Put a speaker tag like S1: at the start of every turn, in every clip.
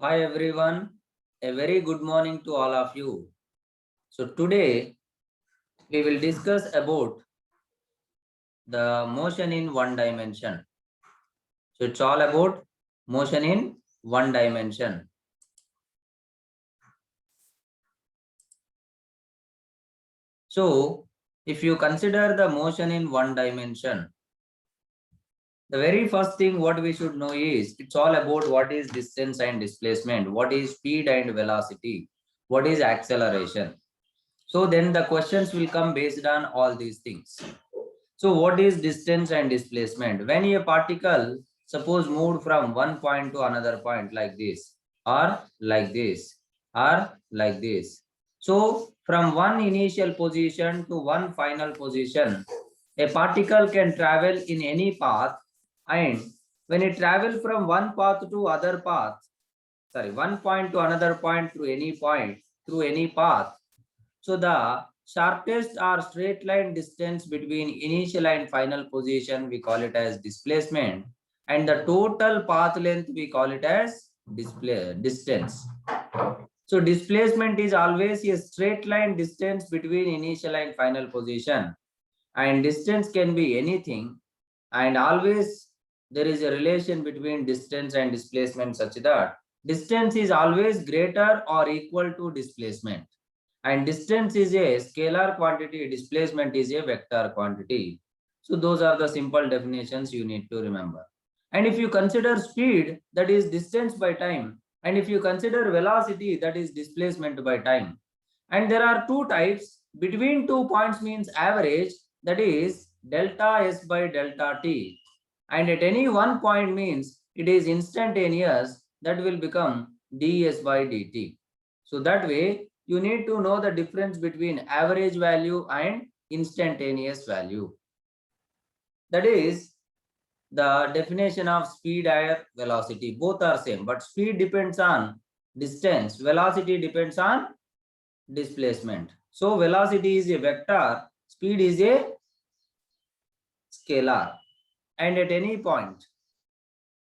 S1: Hi everyone, a very good morning to all of you. So today we will discuss about the motion in one dimension. So it's all about motion in one dimension. So if you consider the motion in one dimension, the very first thing what we should know is it's all about what is distance and displacement, what is speed and velocity, what is acceleration. So then the questions will come based on all these things. So what is distance and displacement? When a particle suppose moved from one point to another point like this or like this or like this. So from one initial position to one final position, a particle can travel in any path, and when it travel from one path to other path, one point to another point through any path, so the shortest or straight line distance between initial and final position we call it as displacement, and the total path length we call it as distance. So displacement is always a straight line distance between initial and final position, and distance can be anything, and always there is a relation between distance and displacement such that distance is always greater or equal to displacement, and distance is a scalar quantity, displacement is a vector quantity. So those are the simple definitions you need to remember. And if you consider speed, that is distance by time, and if you consider velocity, that is displacement by time, and there are two types. Between 2 points means average, that is delta s by delta t, and at any one point means it is instantaneous, that will become ds by dt. So that way you need to know the difference between average value and instantaneous value. That is the definition of speed and velocity. Both are same, but speed depends on distance, velocity depends on displacement. So velocity is a vector, speed is a scalar, and at any point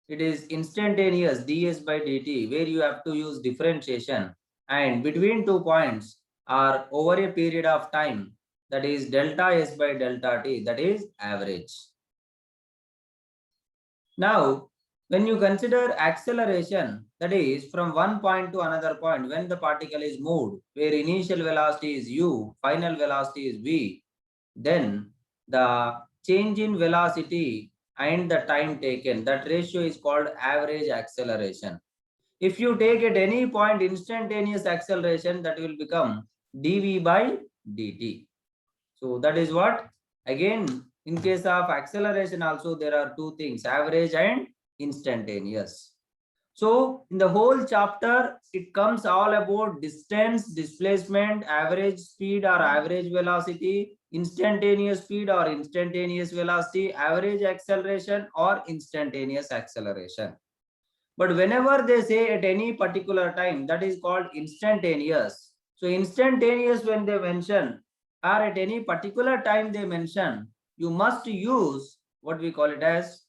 S1: it is instantaneous ds by dt, where you have to use differentiation, and between 2 points are over a period of time, that is delta s by delta t, that is average. Now when you consider acceleration, that is from one point to another point, when the particle is moved, where initial velocity is u, final velocity is v, then the change in velocity and the time taken, that ratio is called average acceleration. If you take at any point instantaneous acceleration, that will become dv by dt. So that is what, again, in case of acceleration also there are two things, average and instantaneous. So in the whole chapter, it comes all about distance, displacement, average speed or average velocity, instantaneous speed or instantaneous velocity, average acceleration or instantaneous acceleration. But whenever they say at any particular time, that is called instantaneous. So instantaneous, when they mention, or at any particular time they mention, you must use what we call it as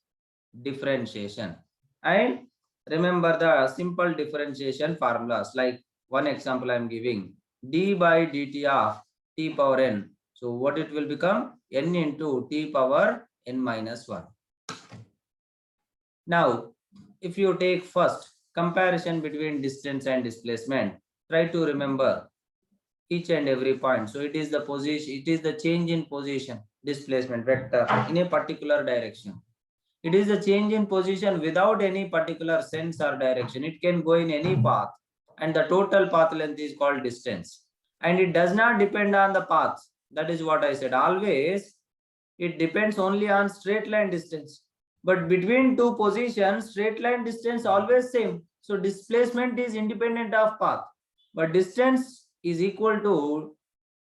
S1: differentiation. And remember the simple differentiation formulas, like one example I am giving, d by dt of t power n. So what it will become? N into t power n minus 1. Now if you take first comparison between distance and displacement, try to remember each and every point. So it is the position, it is the change in position, displacement vector in a particular direction. It is a change in position without any particular sense or direction. It can go in any path, and the total path length is called distance. And it does not depend on the path. That is what I said. Always it depends only on straight line distance. But between two positions, straight line distance always same. So displacement is independent of path, but distance is equal to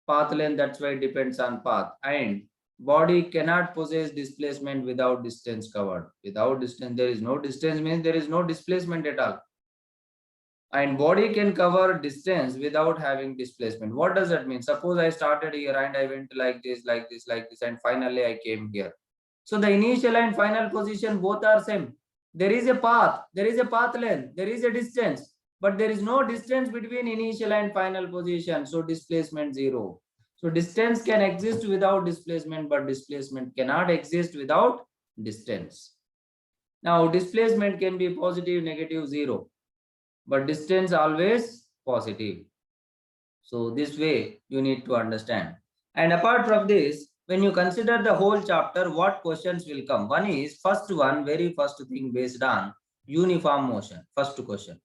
S1: path length. That's why it depends on path. And body cannot possess displacement without distance covered. Without distance, there is no distance, means there is no displacement at all. And body can cover distance without having displacement. What does that mean? Suppose I started here and I went like this, like this, like this, and finally I came here. So the initial and final position both are same. There is a path, there is a path length, there is a distance. but there is no distance between initial and final position, so displacement 0. So distance can exist without displacement, but displacement cannot exist without distance. Now displacement can be positive, negative, 0, but distance always positive. So this way you need to understand. And apart from this, when you consider the whole chapter, what questions will come? One is, first one, very first thing, based on uniform motion. First question,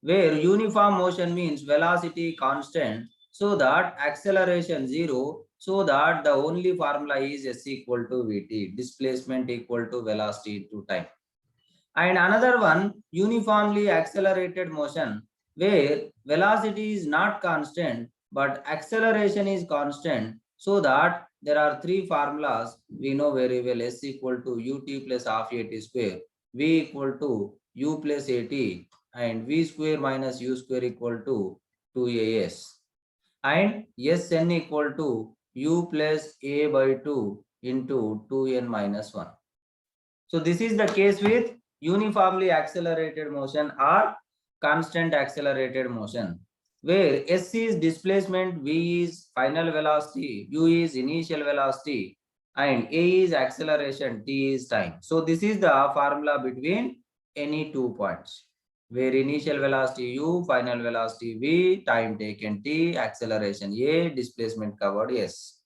S1: where uniform motion means velocity constant, so that acceleration 0, so that the only formula is S equal to Vt, displacement equal to velocity into time. And another one, uniformly accelerated motion, where velocity is not constant but acceleration is constant, so that there are three formulas we know very well: S equal to ut plus half at square, v equal to u plus at, and v square minus u square equal to 2as, and Sn equal to u plus a by 2 into 2n minus 1. So this is the case with uniformly accelerated motion or constant accelerated motion, where S is displacement, V is final velocity, U is initial velocity, and A is acceleration, T is time. So this is the formula between any 2 points, where initial velocity U, final velocity V, time taken T, acceleration A, displacement covered S.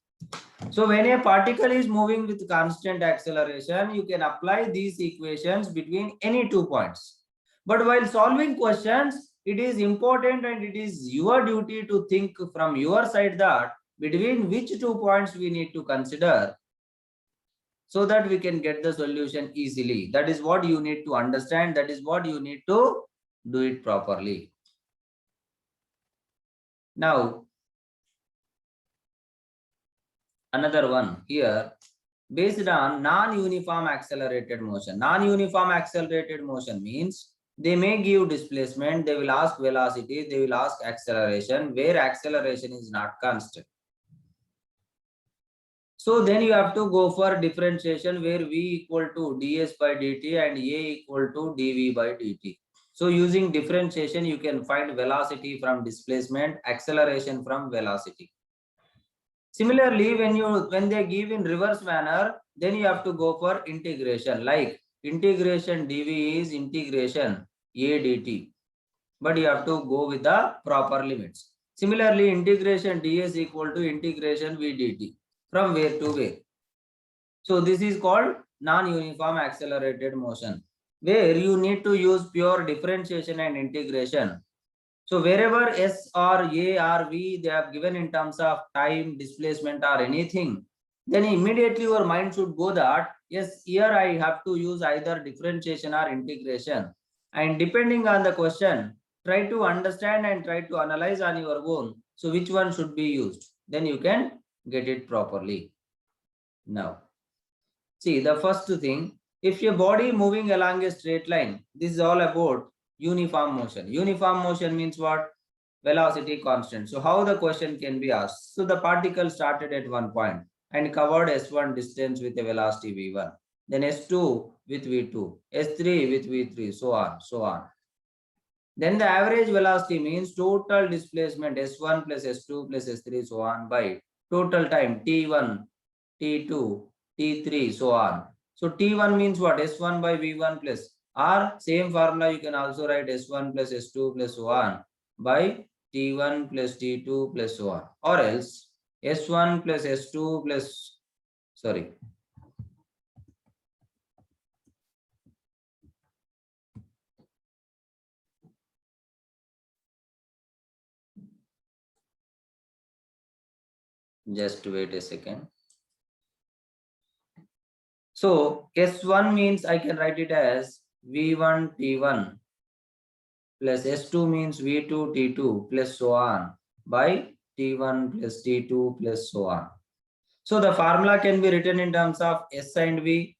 S1: So when a particle is moving with constant acceleration, you can apply these equations between any 2 points. But while solving questions, it is important and it is your duty to think from your side that between which 2 points we need to consider, so that we can get the solution easily. That is what you need to understand. That is what you need to do it properly. Now, another one here, based on non-uniform accelerated motion. Non-uniform accelerated motion means they may give displacement, they will ask velocity, they will ask acceleration, where acceleration is not constant. So then you have to go for differentiation, where v equal to ds by dt and a equal to dv by dt. So using differentiation, you can find velocity from displacement, acceleration from velocity. Similarly, when they give in reverse manner, then you have to go for integration, like integration dv is integration a dt, but you have to go with the proper limits. Similarly, integration ds equal to integration v dt, from where to where. So this is called non-uniform accelerated motion, where you need to use pure differentiation and integration. So wherever S or A or V they have given in terms of time, displacement or anything, then immediately your mind should go that, yes, here I have to use either differentiation or integration. And depending on the question, try to understand and try to analyze on your own. So which one should be used? Then you can get it properly. Now, see the first thing, if your body moving along a straight line, this is all about uniform motion. Uniform motion means what? Velocity constant. So how the question can be asked? So the particle started at one point and covered s1 distance with a velocity v1, then s2 with v2, s3 with v3, so on, so on. Then the average velocity means total displacement s1 plus s2 plus s3, so on, by total time t1, t2, t3, so on. So t1 means what? s1 by v1 plus, or same formula you can also write s1 plus s2 plus so on by t1 plus t2 plus so on, or else s1 plus s2 plus, sorry, just wait a second. So S1 means I can write it as V1 T1 plus S2 means V2 T2 plus so on by T1 plus T2 plus so on. So the formula can be written in terms of S and V,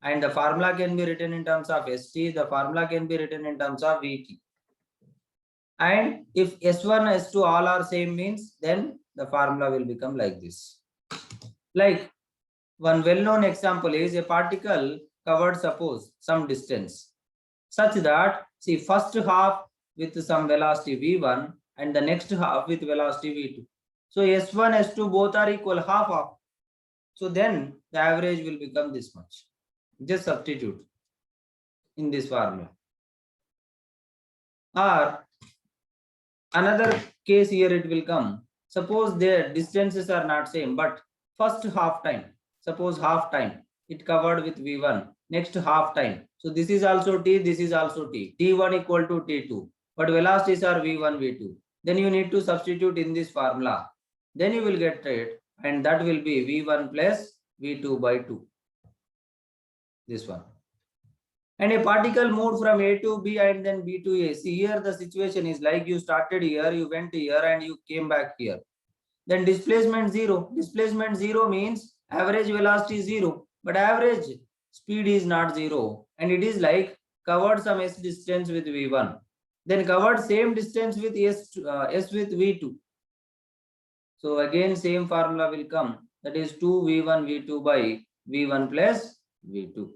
S1: and the formula can be written in terms of ST, the formula can be written in terms of VT. And if S1, S2 all are same means, then the formula will become like this. Like one well-known example is a particle covered, suppose, some distance, such that, see, first half with some velocity v1 and the next half with velocity v2. So s1, s2 both are equal, half. So then the average will become this much. Just substitute in this formula. Or another case here it will come. Suppose their distances are not same, but first half time, suppose half time, it covered with v1, next half time. So this is also t, this is also t. t1 equal to t2, but velocities are v1, v2. Then you need to substitute in this formula. Then you will get it, and that will be v1 plus v2 by 2. This one. And a particle moved from A to B and then B to A. See, here the situation is like you started here, you went here and you came back here. Then displacement 0. Displacement 0 means average velocity 0, but average speed is not 0. And it is like covered some s distance with v1. Then covered same distance with s with v2. So again same formula will come. That is 2v1 v2 by v1 plus v2.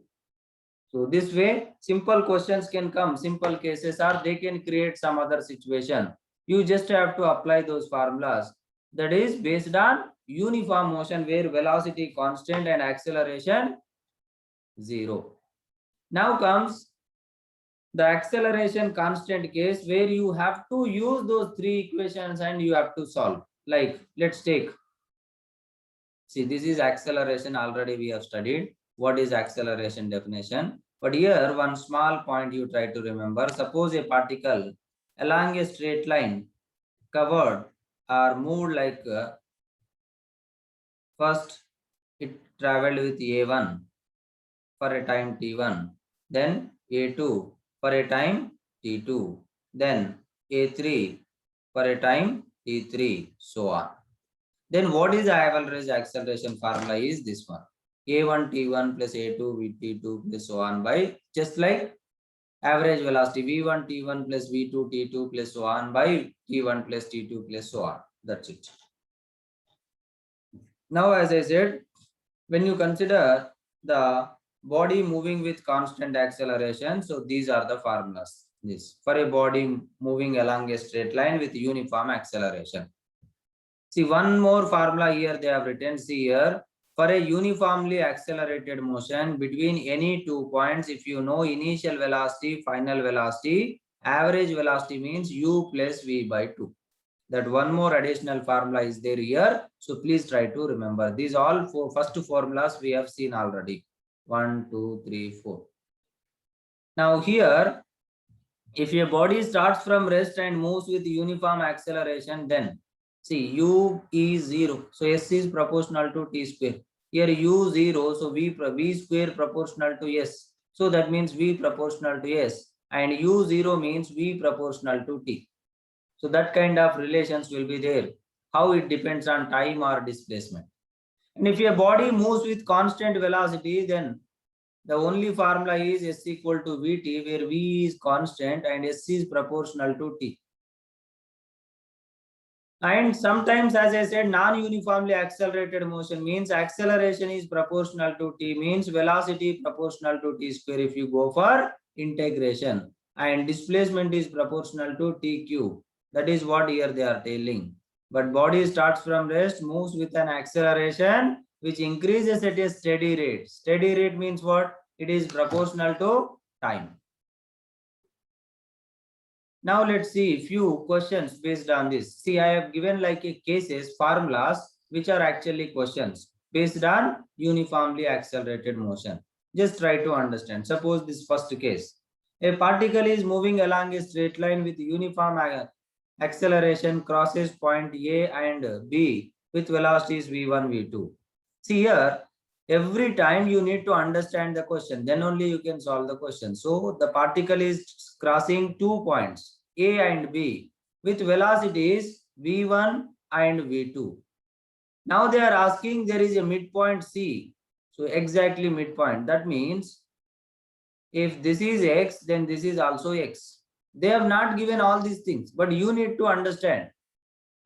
S1: So this way, simple questions can come, simple cases, or they can create some other situation. You just have to apply those formulas. That is based on uniform motion where velocity constant and acceleration 0. Now comes the acceleration constant case where you have to use those three equations and you have to solve. Like let's take, see, this is acceleration, already we have studied. What is acceleration definition? But here one small point you try to remember. Suppose a particle along a straight line covered or moved like first it traveled with a1 for a time t1, then a2 for a time t2, then a3 for a time t3, so on. Then what is the average acceleration formula is this one. A1 T1 plus A2 T2 plus so on by, just like average velocity V1 T1 plus V2 T2 plus so on by T1 plus T2 plus so on. That's it. Now, as I said, when you consider the body moving with constant acceleration, so these are the formulas. This for a body moving along a straight line with uniform acceleration. See, one more formula here they have written. See here, for a uniformly accelerated motion between any 2 points, if you know initial velocity, final velocity, average velocity means u plus v by 2. That one more additional formula is there here. So please try to remember. These all four first formulas we have seen already. 1, 2, 3, 4. Now here, if your body starts from rest and moves with uniform acceleration, then see u is 0. So s is proportional to t square. Here u 0, so v square proportional to s. So that means v proportional to s, and u 0 means v proportional to t. So that kind of relations will be there. How it depends on time or displacement. And if your body moves with constant velocity, then the only formula is s equal to vt, where v is constant and s is proportional to t. And sometimes, as I said, non-uniformly accelerated motion means acceleration is proportional to t, means velocity proportional to t square if you go for integration, and displacement is proportional to t cube. That is what here they are telling. But body starts from rest, moves with an acceleration which increases at a steady rate. Steady rate means what? It is proportional to time. Now let's see a few questions based on this. See, I have given like a cases, formulas, which are actually questions based on uniformly accelerated motion. Just try to understand. Suppose this first case. A particle is moving along a straight line with uniform acceleration, crosses point A and B with velocities v1, v2. See here, every time you need to understand the question, then only you can solve the question. So the particle is crossing 2 points A and B with velocities v1 and v2. Now they are asking there is a midpoint C. So exactly midpoint. That means if this is x, then this is also x. They have not given all these things, but you need to understand.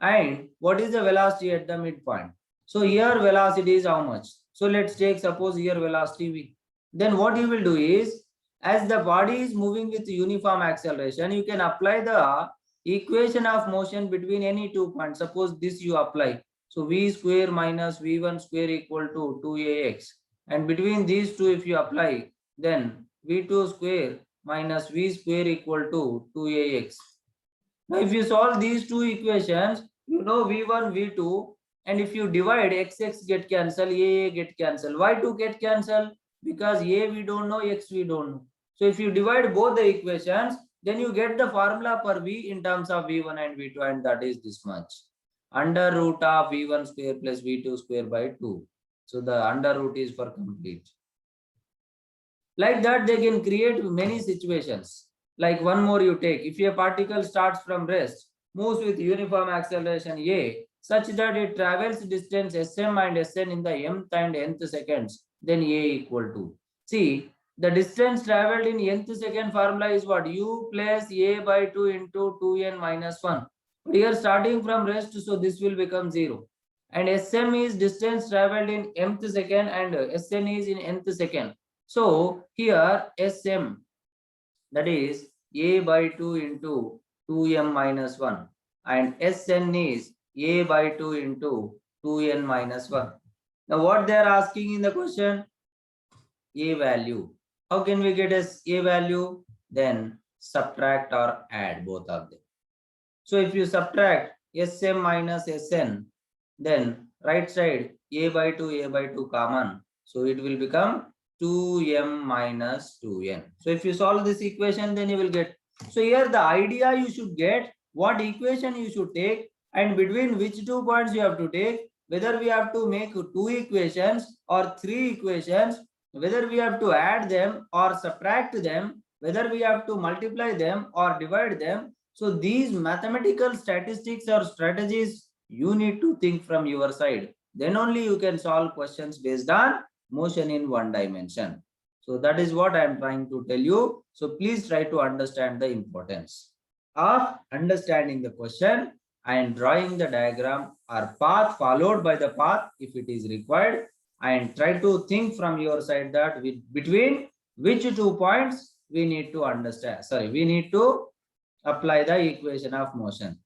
S1: And what is the velocity at the midpoint? So here velocity is how much? So let's take, suppose here velocity v. Then what you will do is, As the body is moving with uniform acceleration, you can apply the equation of motion between any 2 points. Suppose this you apply. So v square minus v1 square equal to 2ax. And between these two, if you apply, then v2 square minus v square equal to 2ax. Now, if you solve these two equations, you know v1, v2, and if you divide, x get cancelled, a get cancelled. Why to get cancelled? Because a we don't know, x we don't know. So if you divide both the equations, then you get the formula for v in terms of v1 and v2, and that is this much. Under root of v1 square plus v2 square by 2. So the under root is for complete. Like that, they can create many situations. Like one more you take. If a particle starts from rest, moves with uniform acceleration a, such that it travels distance sm and sn in the mth and nth seconds, then a equal to. See, the distance traveled in nth second formula is what? U plus a by 2 into 2n minus 1. But here starting from rest, so this will become 0. And sm is distance traveled in mth second and sn is in nth second. So here Sm, that is a by 2 into 2m minus 1, and Sn is a by 2 into 2n minus 1. Now what they are asking in the question? A value. How can we get a value? Then subtract or add both of them. So if you subtract Sm minus Sn, then right side a by 2 common. So it will become 2m minus 2n. So if you solve this equation, then you will get. So here the idea you should get what equation you should take and between which 2 points you have to take, whether we have to make 2 equations or 3 equations, whether we have to add them or subtract them, whether we have to multiply them or divide them. So these mathematical statistics or strategies you need to think from your side. Then only you can solve questions based on motion in one dimension. So that is what I am trying to tell you. So please try to understand the importance of understanding the question and drawing the diagram or path followed by the path if it is required, and try to think from your side that between which 2 points we need to understand. Sorry, we need to apply the equation of motion.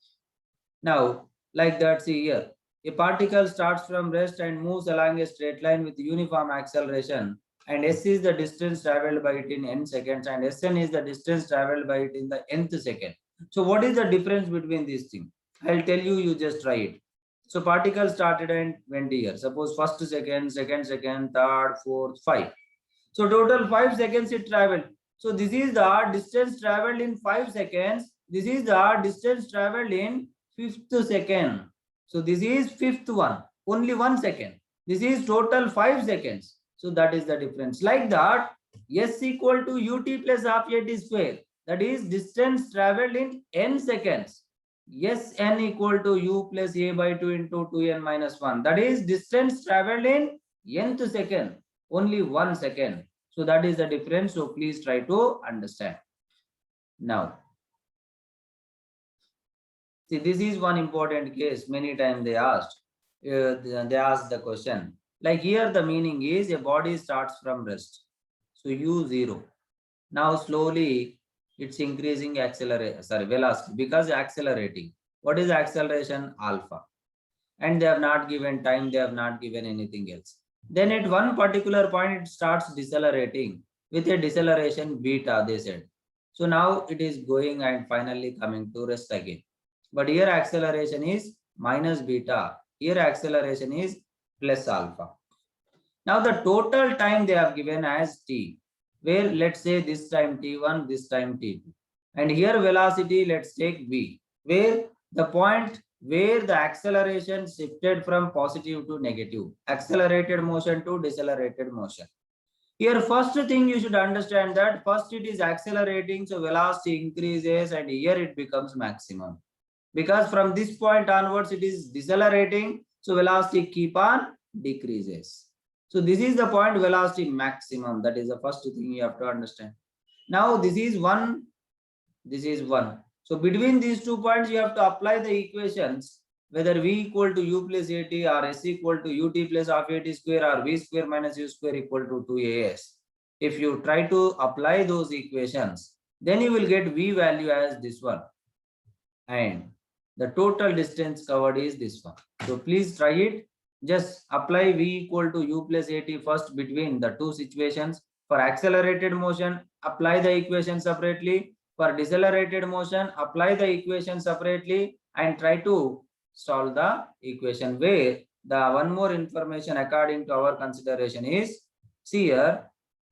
S1: Now, like that, see here, a particle starts from rest and moves along a straight line with uniform acceleration, and s is the distance traveled by it in n seconds, and sn is the distance traveled by it in the nth second. So what is the difference between these things? I'll tell you, you just try it. So particle started and went here. Suppose first second, second, third, fourth, 5. So total 5 seconds it traveled. So this is the distance traveled in 5 seconds. This is the distance traveled in 5th second. So this is 5th one, only 1 second. This is total 5 seconds. So that is the difference. Like that, S equal to ut plus half at square. That is distance traveled in n seconds. Sn equal to u plus a by 2 into 2n minus 1. That is distance traveled in nth second, only 1 second. So that is the difference. So please try to understand. Now, see, this is one important case. Many times they asked, they asked the question. Like here, the meaning is a body starts from rest. So u0. Now slowly it's increasing velocity because accelerating. What is acceleration? Alpha. And they have not given time, they have not given anything else. Then at one particular point, it starts decelerating with a deceleration beta, they said. So now it is going and finally coming to rest again. But here acceleration is minus beta. Here acceleration is plus alpha. Now the total time they have given as t, where let's say this time t1, this time t2. And here velocity, let's take v, where the point where the acceleration shifted from positive to negative, accelerated motion to decelerated motion. Here first thing you should understand that first it is accelerating, so velocity increases, and here it becomes maximum. Because from this point onwards it is decelerating, so velocity keep on decreases. So this is the point velocity maximum. That is the first thing you have to understand. Now this is 1, this is 1. So between these 2 points you have to apply the equations, whether v equal to u plus at or s equal to ut plus half at square or v square minus u square equal to 2as. If you try to apply those equations, then you will get V value as this one. And the total distance covered is this one. So please try it. Just apply V equal to U plus AT first between the two situations. For accelerated motion, apply the equation separately. For decelerated motion, apply the equation separately and try to solve the equation, where the one more information according to our consideration is, see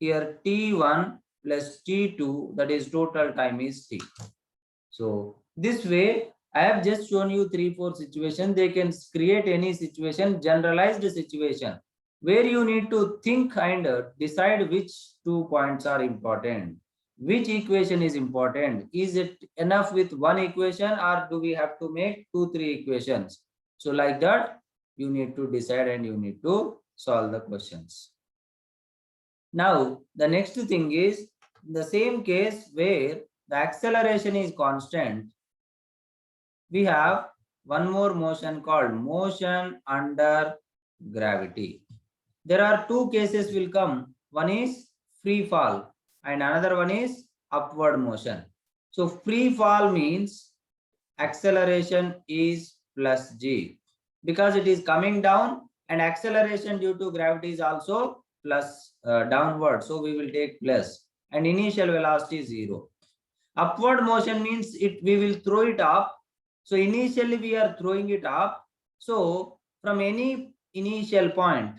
S1: here T1 plus T2, that is total time is T. So this way, I have just shown you 3-4 situations. They can create any situation, generalized situation, where you need to think and decide which 2 points are important. Which equation is important? Is it enough with one equation, or do we have to make 2-3 equations? So like that, you need to decide and you need to solve the questions. Now, the next thing is the same case where the acceleration is constant. We have one more motion called motion under gravity. There are two cases will come. One is free fall and another one is upward motion. So free fall means acceleration is plus g, because it is coming down, and acceleration due to gravity is also plus downward. So we will take plus, and initial velocity is 0. Upward motion means we will throw it up. So initially we are throwing it up. So from any initial point,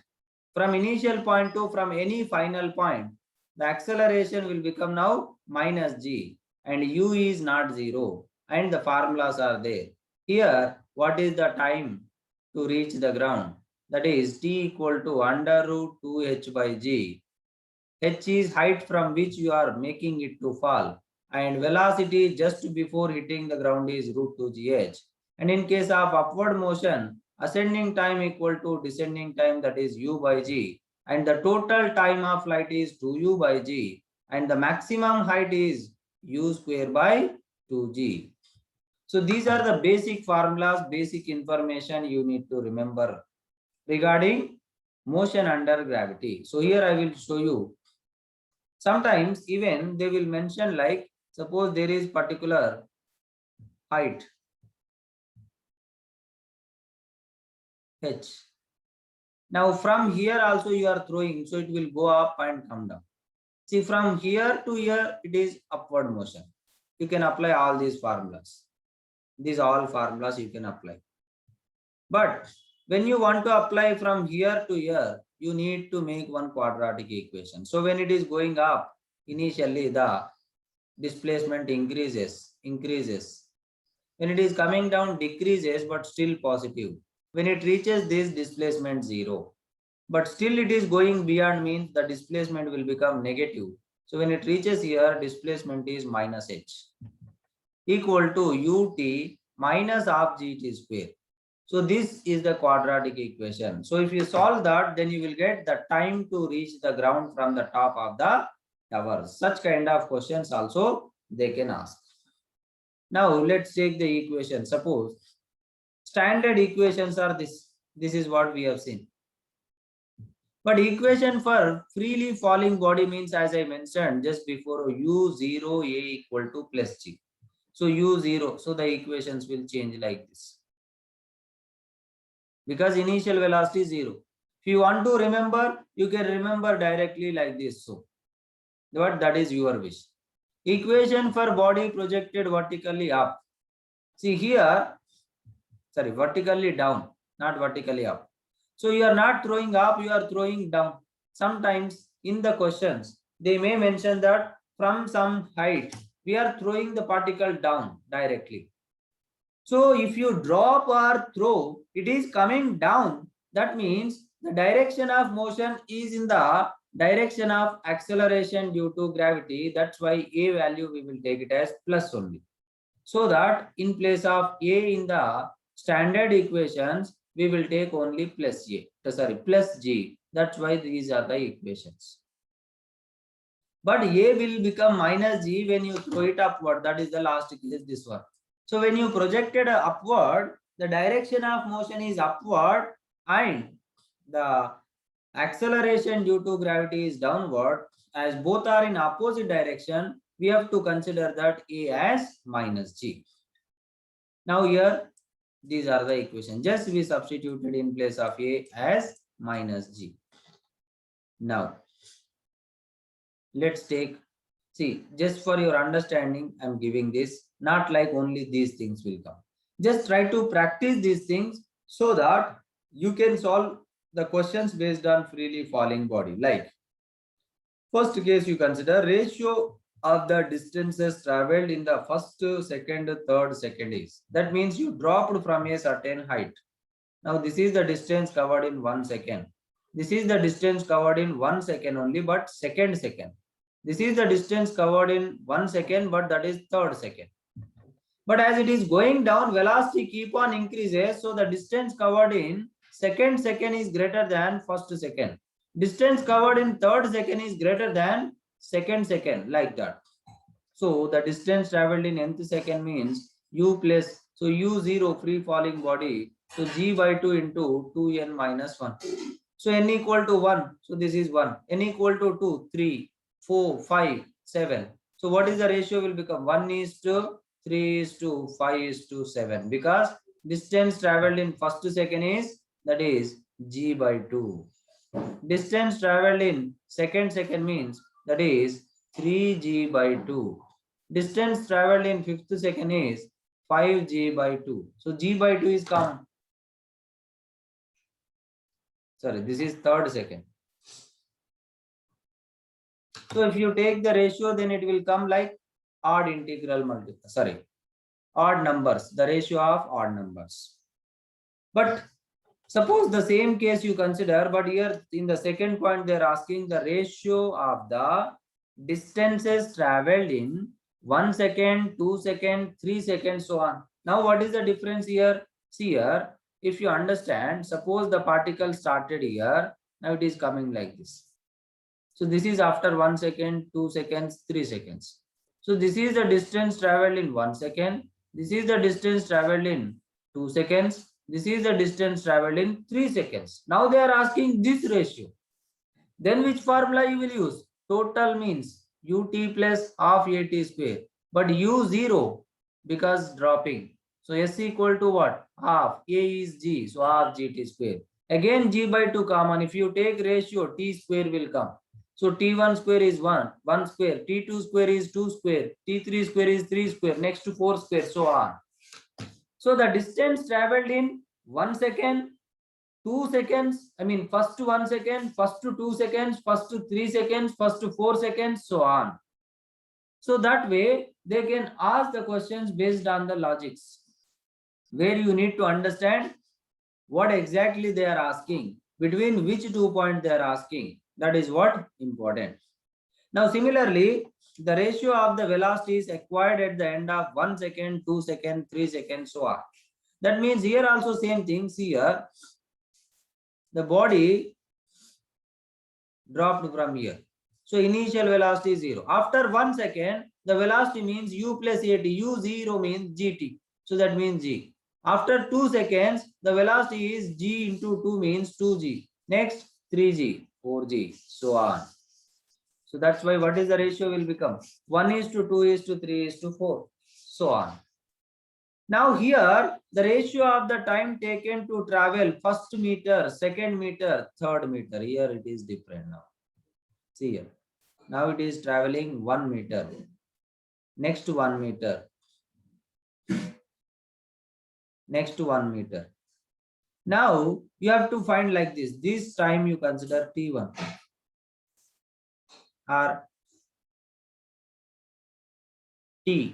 S1: from any final point, the acceleration will become now minus g, and u is not 0, and the formulas are there. Here, what is the time to reach the ground? That is t equal to under root 2h by g. H is height from which you are making it to fall, and velocity just before hitting the ground is root 2gh. And in case of upward motion, ascending time equal to descending time, that is u by g, and the total time of flight is 2u by g, and the maximum height is u square by 2g. So these are the basic formulas, basic information you need to remember regarding motion under gravity. So here I will show you. Sometimes even they will mention, like, suppose there is particular height h. Now from here also you are throwing, so it will go up and come down. See, from here to here it is upward motion. You can apply all these formulas. These all formulas you can apply. But when you want to apply from here to here, you need to make one quadratic equation. So when it is going up, initially the displacement increases. When it is coming down, decreases, but still positive. When it reaches this, displacement 0. But still it is going beyond, means the displacement will become negative. So when it reaches here, displacement is minus h, equal to ut minus half gt square. So this is the quadratic equation. So if you solve that, then you will get the time to reach the ground from the top of the tower. Such kind of questions also they can ask. Now let's take the equation. Suppose standard equations are this. This is what we have seen. But equation for freely falling body means, as I mentioned just before, u0 a equal to plus g. So u0, so the equations will change like this, because initial velocity is 0. If you want to remember, you can remember directly like this. So but that is your wish. Equation for body projected vertically up. See here, sorry, vertically down, not vertically up. So you are not throwing up, you are throwing down. Sometimes in the questions, they may mention that from some height, we are throwing the particle down directly. So if you drop or throw, it is coming down. That means the direction of motion is in the direction of acceleration due to gravity. That's why a value we will take it as plus only. So that in place of a in the standard equations, we will take only plus a. Sorry, plus g. That's why these are the equations. But a will become minus g when you throw it upward. That is the last case, this one. So when you projected upward, the direction of motion is upward and the acceleration due to gravity is downward, as both are in opposite direction, we have to consider that A as minus G. Now here, these are the equations. Just we substituted in place of A as minus G. Now, let's take, see, just for your understanding, I'm giving this, not like only these things will come. Just try to practice these things so that you can solve the questions based on freely falling body. Like, first case you consider ratio of the distances traveled in the first, second, third, second is. That means you dropped from a certain height. Now this is the distance covered in 1 second. This is the distance covered in 1 second only, but second. This is the distance covered in 1 second, but that is third second. But as it is going down, velocity keep on increases. So the distance covered in second is greater than first second. Distance covered in third second is greater than second, like that. So the distance traveled in nth second means u plus, so u0 free falling body, so g by 2 into 2n minus 1. So n equal to 1, so this is 1. N equal to 2, 3, 4, 5, 7. So what is the ratio will become? 1 is to 3 is to 5 is to 7, because distance traveled in first second is, that is g by 2. Distance traveled in second means, that is 3g by 2. Distance traveled in fifth second is 5g by 2. So g by 2 is come. Sorry, this is third second. So if you take the ratio, then it will come like odd integral multiple. Sorry, odd numbers. The ratio of odd numbers. But suppose the same case you consider, but here in the second point they are asking the ratio of the distances traveled in 1 second, 2 seconds, 3 seconds, so on. Now what is the difference here? See here, if you understand, suppose the particle started here, now it is coming like this. So this is after 1 second, 2 seconds, 3 seconds. So this is the distance traveled in 1 second. This is the distance traveled in 2 seconds. This is the distance traveled in 3 seconds. Now they are asking this ratio. Then which formula you will use? Total means ut plus half at square. But u0 because dropping. So s equal to what? Half. A is g. So half gt square. Again g by 2 common. If you take ratio, t square will come. So t1 square is 1 square. T2 square is 2 square. T3 square is 3 square. Next to 4 square. So on. So the distance traveled in 1 second, 2 seconds, I mean first 1 second, first 2 seconds, first 3 seconds, first 4 seconds, so on. So that way they can ask the questions based on the logics, where you need to understand what exactly they are asking, between which 2 points they are asking. That is what important. Now similarly, the ratio of the velocity is acquired at the end of 1 second, 2 seconds, 3 seconds, so on. That means here also same thing. See here, the body dropped from here. So initial velocity is 0. After 1 second, the velocity means u plus at. u0 means gt. So that means g. After 2 seconds, the velocity is g into 2 means 2g. Next 3g, 4g, so on. So that's why what is the ratio will become? 1 is to 2 is to 3 is to 4, so on. Now here the ratio of the time taken to travel first meter, second meter, third meter. Here it is different now. See here. Now it is traveling 1 meter. Next 1 meter. Next 1 meter. Now you have to find like this. This time you consider T1 or T1.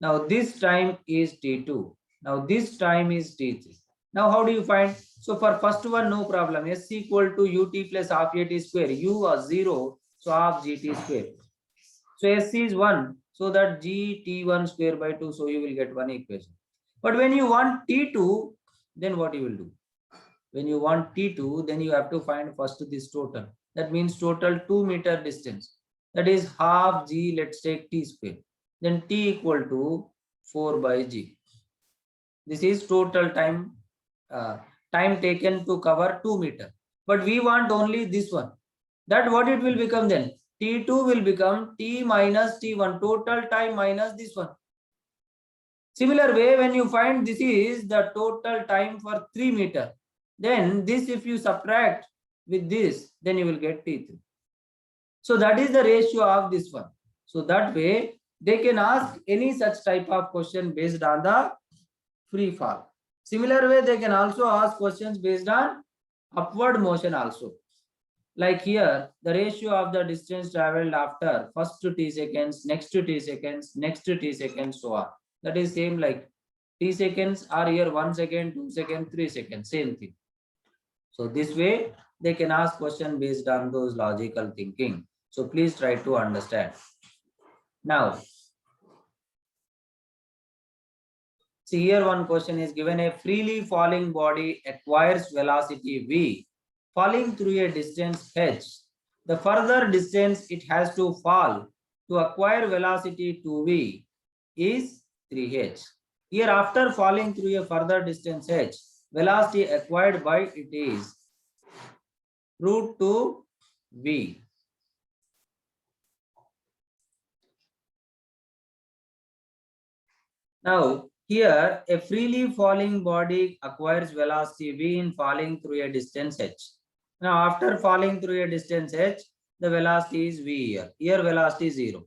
S1: Now this time is T2. Now this time is T3. Now how do you find? So for first one, no problem. S equal to ut plus half at square. U was 0, so half gt square. So S is 1, so that g t1 square by 2. So you will get one equation. But when you want T2, then what you will do? When you want T2, then you have to find first this total. That means total 2 meter distance. That is half g, let's take t square. Then t equal to 4 by g. This is total time taken to cover 2 meter. but we want only this one. That what it will become then? T2 will become T minus T1, total time minus this one. Similar way, when you find this is the total time for 3 meter, then this if you subtract with this, then you will get T3. So that is the ratio of this one. So that way they can ask any such type of question based on the free fall. Similar way, they can also ask questions based on upward motion also. Like here, the ratio of the distance traveled after first to t seconds, next to t seconds, next to t seconds, so on. That is same like t seconds are here 1 second, 2 seconds, 3 seconds, same thing. So this way they can ask question based on those logical thinking. So please try to understand. Now, see here one question is given: a freely falling body acquires velocity v falling through a distance h. The further distance it has to fall to acquire velocity 2v is 3h. Here after falling through a further distance h, velocity acquired by it is root 2v. Now here a freely falling body acquires velocity v in falling through a distance h. Now after falling through a distance h, the velocity is v here. Here velocity is 0.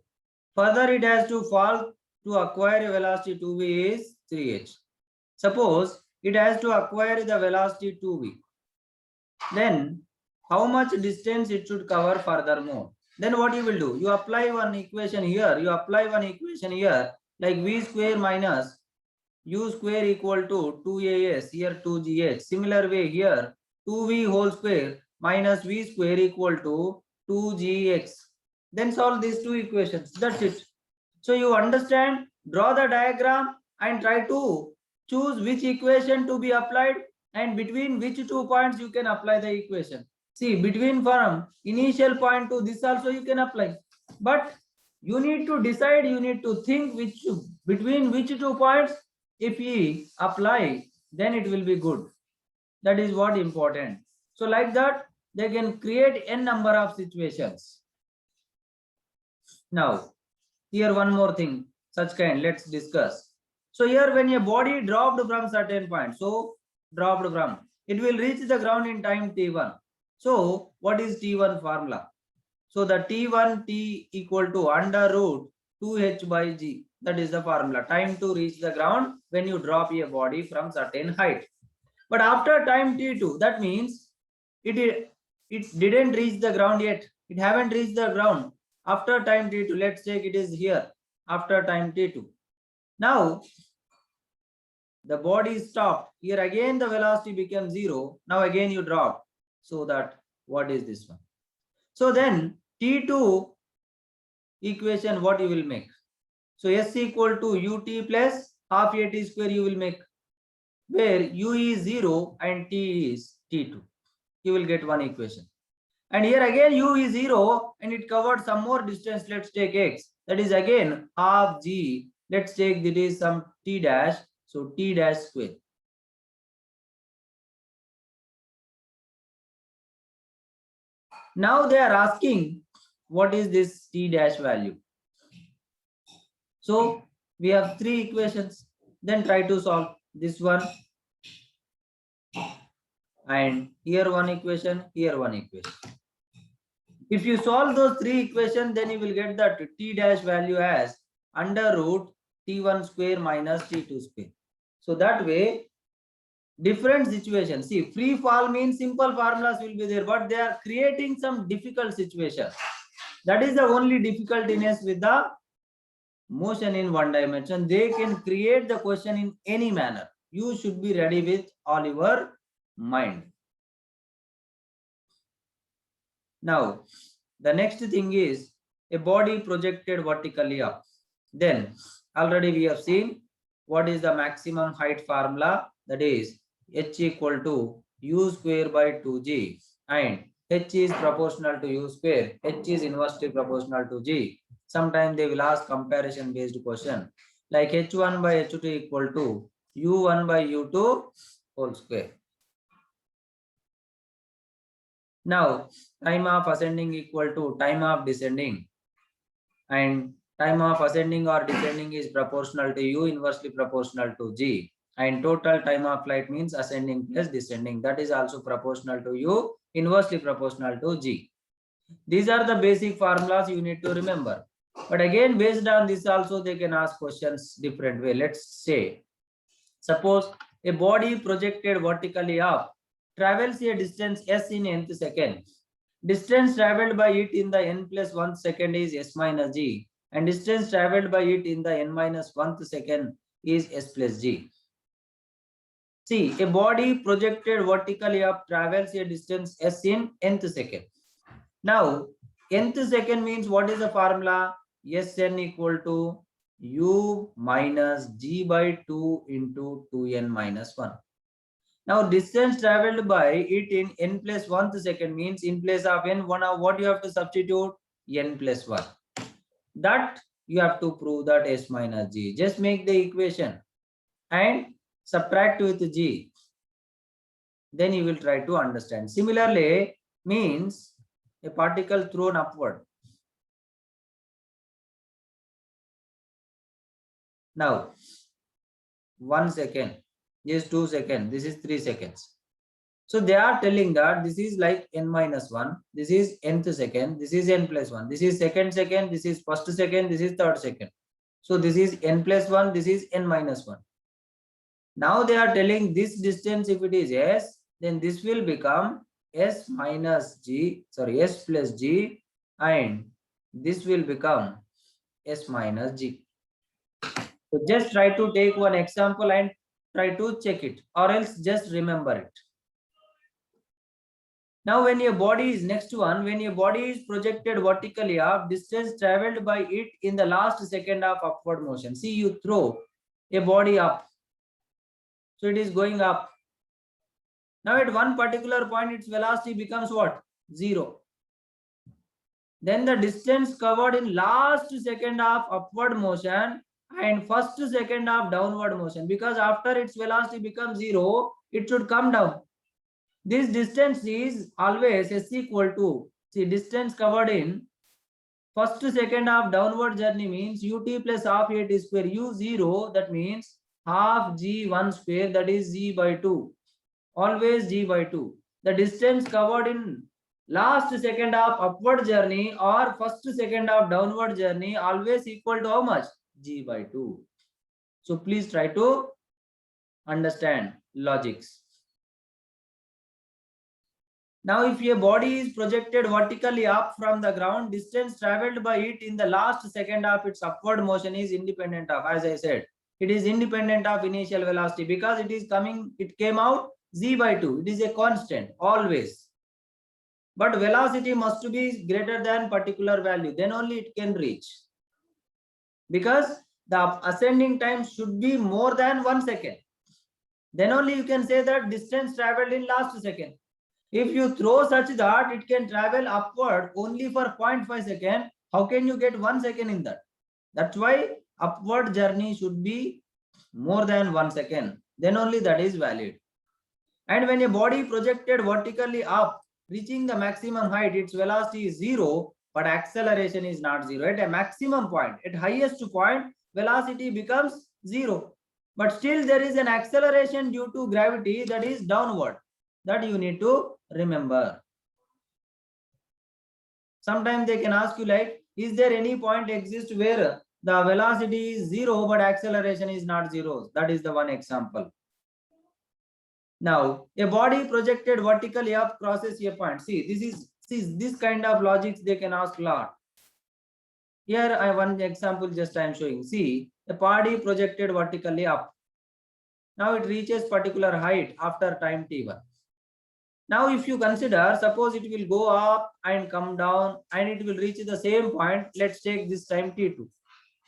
S1: Further it has to fall to acquire a velocity 2v is 3h. Suppose it has to acquire the velocity 2v. Then how much distance it should cover furthermore? Then what you will do? You apply one equation here. You apply one equation here like v square minus u square equal to 2as, here 2gh. Similar way here 2v whole square minus v square equal to 2gx. Then solve these two equations. That's it. So you understand, draw the diagram and try to choose which equation to be applied and between which 2 points you can apply the equation. See, between from initial point to this also you can apply. But you need to decide, you need to think which between which 2 points if we apply, then it will be good. That is what important. So like that, they can create n number of situations. Now, here one more thing, such kind, let's discuss. So here when a body dropped from certain point, so dropped from, it will reach the ground in time t1. So what is t1 formula? So the t1 t equal to under root 2h by g. That is the formula. Time to reach the ground when you drop a body from certain height. But after time t2, that means it didn't reach the ground yet. It haven't reached the ground. After time t2, let's take it is here. After time t2. Now, the body is stopped. Here again the velocity becomes 0. Now again you drop. So that what is this one? So then t2 equation what you will make? So s equal to ut plus half a t square you will make, where u is 0 and t is t2. You will get one equation. And here again u is 0 and it covered some more distance. Let's take x. That is again half g. Let's take that is some t dash. So t dash square. Now they are asking what is this t dash value. So we have 3 equations. Then try to solve this one. And here one equation, here one equation. If you solve those 3 equations, then you will get that t dash value as under root t1 square minus t2 square. So that way, different situations. See, free fall means simple formulas will be there, but they are creating some difficult situation. That is the only difficultiness with the motion in one dimension. They can create the question in any manner. You should be ready with all your mind. Now, the next thing is a body projected vertically up. Then already we have seen what is the maximum height formula, that is h equal to u square by 2g, and h is proportional to u square, h is inversely proportional to g. Sometimes they will ask comparison based question like h1 by h2 equal to u1 by u2 whole square. Now, time of ascending equal to time of descending, and time of ascending or descending is proportional to u, inversely proportional to g, and total time of flight means ascending plus descending, that is also proportional to u, inversely proportional to g. These are the basic formulas you need to remember. But again, based on this also they can ask questions different way. Let's say, suppose a body projected vertically up travels a distance s in nth second. Distance traveled by it in the n plus 1th second is s minus g, and distance traveled by it in the n minus 1th second is s plus g. See, a body projected vertically up travels a distance s in nth second. Now, nth second means what is the formula? Sn equal to u minus g by 2 into 2n minus 1. Now, distance traveled by it in n plus 1th second means in place of n, what you have to substitute? N plus 1. That you have to prove that s minus g. Just make the equation and subtract with g. Then you will try to understand. Similarly, means a particle thrown upward. Now, 1 second is 2 seconds, this is 3 seconds. So they are telling that this is like n minus 1, this is nth second, this is n plus 1, this is second, this is first second, this is third second. So this is n plus 1, this is n minus 1. Now they are telling this distance, if it is s, then this will become s minus g, sorry, s plus g, and this will become s minus g. So just try to take one example and try to check it, or else just remember it. Now, when your body is next one, when your body is projected vertically up, distance traveled by it in the last second of upward motion. See, you throw a body up, so it is going up. Now, at one particular point, its velocity becomes what? 0. Then the distance covered in last second of upward motion and first second of downward motion, because after its velocity becomes 0, it should come down. This distance is always s equal to, see, distance covered in first second of downward journey means ut plus half at square, u0, that means half g1 square, that is g by 2, always g by 2. The distance covered in last second of upward journey or first second of downward journey always equal to how much? G by 2. So please try to understand logics. Now, if a body is projected vertically up from the ground, distance traveled by it in the last second of its upward motion is independent of, as I said, it is independent of initial velocity, because it came out z by 2. It is a constant always. But velocity must be greater than particular value, then only it can reach. Because the ascending time should be more than 1 second. Then only you can say that distance traveled in last second. If you throw such that it can travel upward only for 0.5 second, how can you get 1 second in that? That's why upward journey should be more than 1 second. Then only that is valid. And when a body projected vertically up, reaching the maximum height, its velocity is 0, but acceleration is not 0. At a maximum point, at highest point, velocity becomes 0. But still there is an acceleration due to gravity, that is downward. That you need to remember. Sometimes they can ask you like, is there any point exist where the velocity is 0 but acceleration is not 0? That is the one example. Now, a body projected vertically up crosses a point. See, this kind of logics they can ask a lot. Here I one example just I am showing. See, a body projected vertically up. Now it reaches particular height after time t1. Now, if you consider, suppose it will go up and come down and it will reach the same point. Let's take this time t2.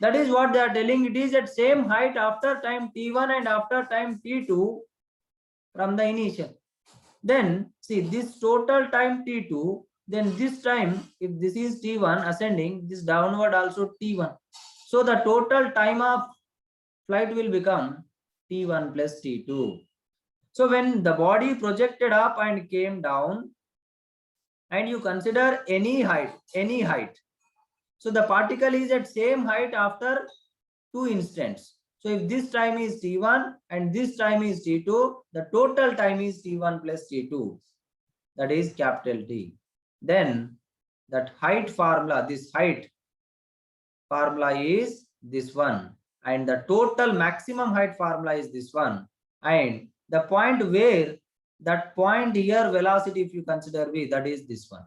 S1: That is what they are telling. It is at same height after time t1 and after time t2 from the initial. Then see this total time t2. Then this time, if this is t1 ascending, this downward also t1. So the total time of flight will become t1 plus t2. So when the body projected up and came down, and you consider any height. So the particle is at same height after 2 instants. So if this time is t1 and this time is t2, the total time is t1 plus t2. That is capital T. Then that height formula, this height formula is this one, and the total maximum height formula is this one, and the point where that point here velocity, if you consider v, that is this one.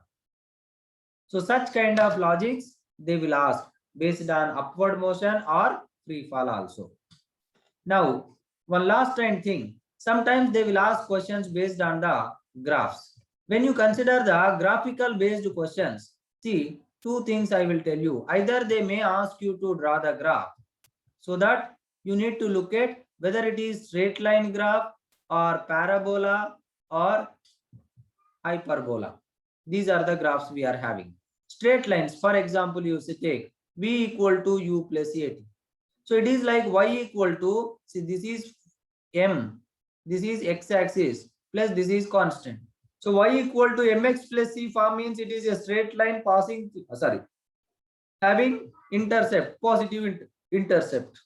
S1: So such kind of logics they will ask based on upward motion or free fall also. Now one last thing, sometimes they will ask questions based on the graphs. When you consider the graphical based questions, see, two things I will tell you. Either they may ask you to draw the graph, so that you need to look at whether it is straight line graph or parabola or hyperbola. These are the graphs we are having. Straight lines, for example, you say take v equal to u plus at. So it is like y equal to, see, this is m, this is x-axis, plus this is constant. So y equal to mx plus c form means it is a straight line passing, having intercept, positive intercept.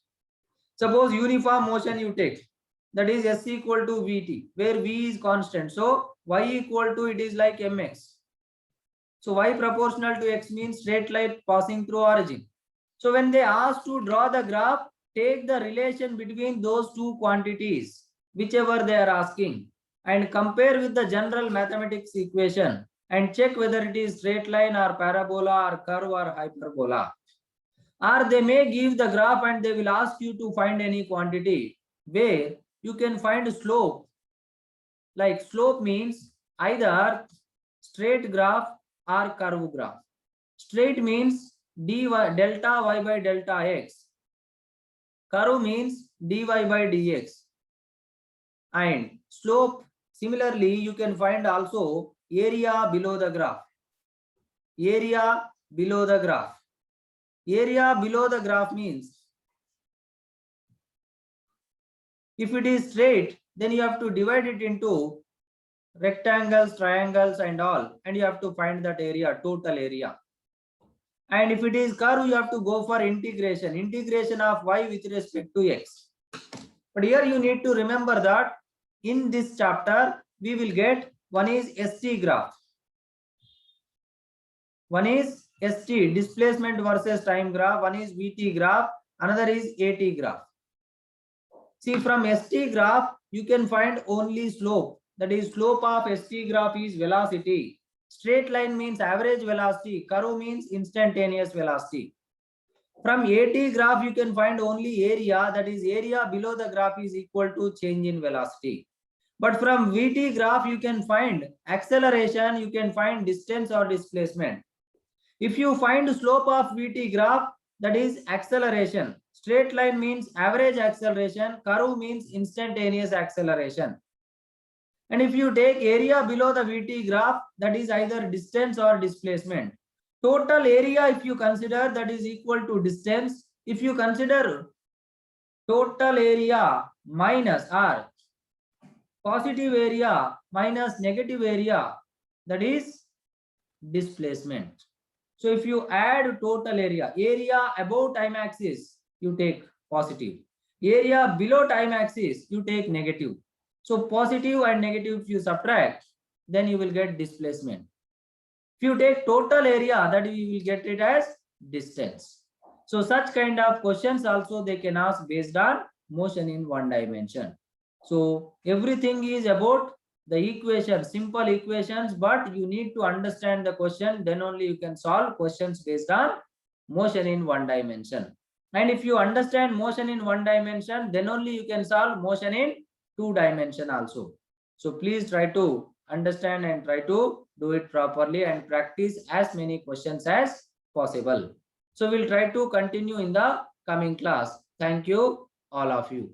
S1: Suppose uniform motion you take, that is s equal to vt, where v is constant. So y equal to, it is like mx. So y proportional to x means straight line passing through origin. So when they ask to draw the graph, take the relation between those two quantities, whichever they are asking, and compare with the general mathematics equation and check whether it is straight line or parabola or curve or hyperbola. Or they may give the graph and they will ask you to find any quantity where you can find slope. Like slope means either straight graph or curve graph. Straight means dy delta y by delta x. Curve means dy by dx. And slope, similarly, you can find also area below the graph. Area below the graph. Area below the graph means if it is straight, then you have to divide it into rectangles, triangles and all, and you have to find that area, total area. And if it is curve, you have to go for integration of y with respect to x. But here you need to remember that in this chapter we will get, one is ST graph, one is ST displacement versus time graph, one is VT graph, another is AT graph. See, from ST graph you can find only slope, that is slope of ST graph is velocity. Straight line means average velocity, curve means instantaneous velocity. From AT graph you can find only area, that is area below the graph is equal to change in velocity. But from VT graph you can find acceleration, you can find distance or displacement. If you find slope of VT graph, that is acceleration. Straight line means average acceleration, curve means instantaneous acceleration. And if you take area below the VT graph, that is either distance or displacement. Total area, if you consider, that is equal to distance. If you consider total area minus or positive area minus negative area, that is displacement. So if you add total area above time axis, you take positive. Area below time axis, you take negative. So positive and negative, if you subtract, then you will get displacement. If you take total area, that you will get it as distance. So such kind of questions also they can ask based on motion in one dimension. So everything is about the equation, simple equations, but you need to understand the question, then only you can solve questions based on motion in one dimension. And if you understand motion in one dimension, then only you can solve motion in two dimension also. So please try to understand and try to do it properly and practice as many questions as possible. So we'll try to continue in the coming class. Thank you, all of you.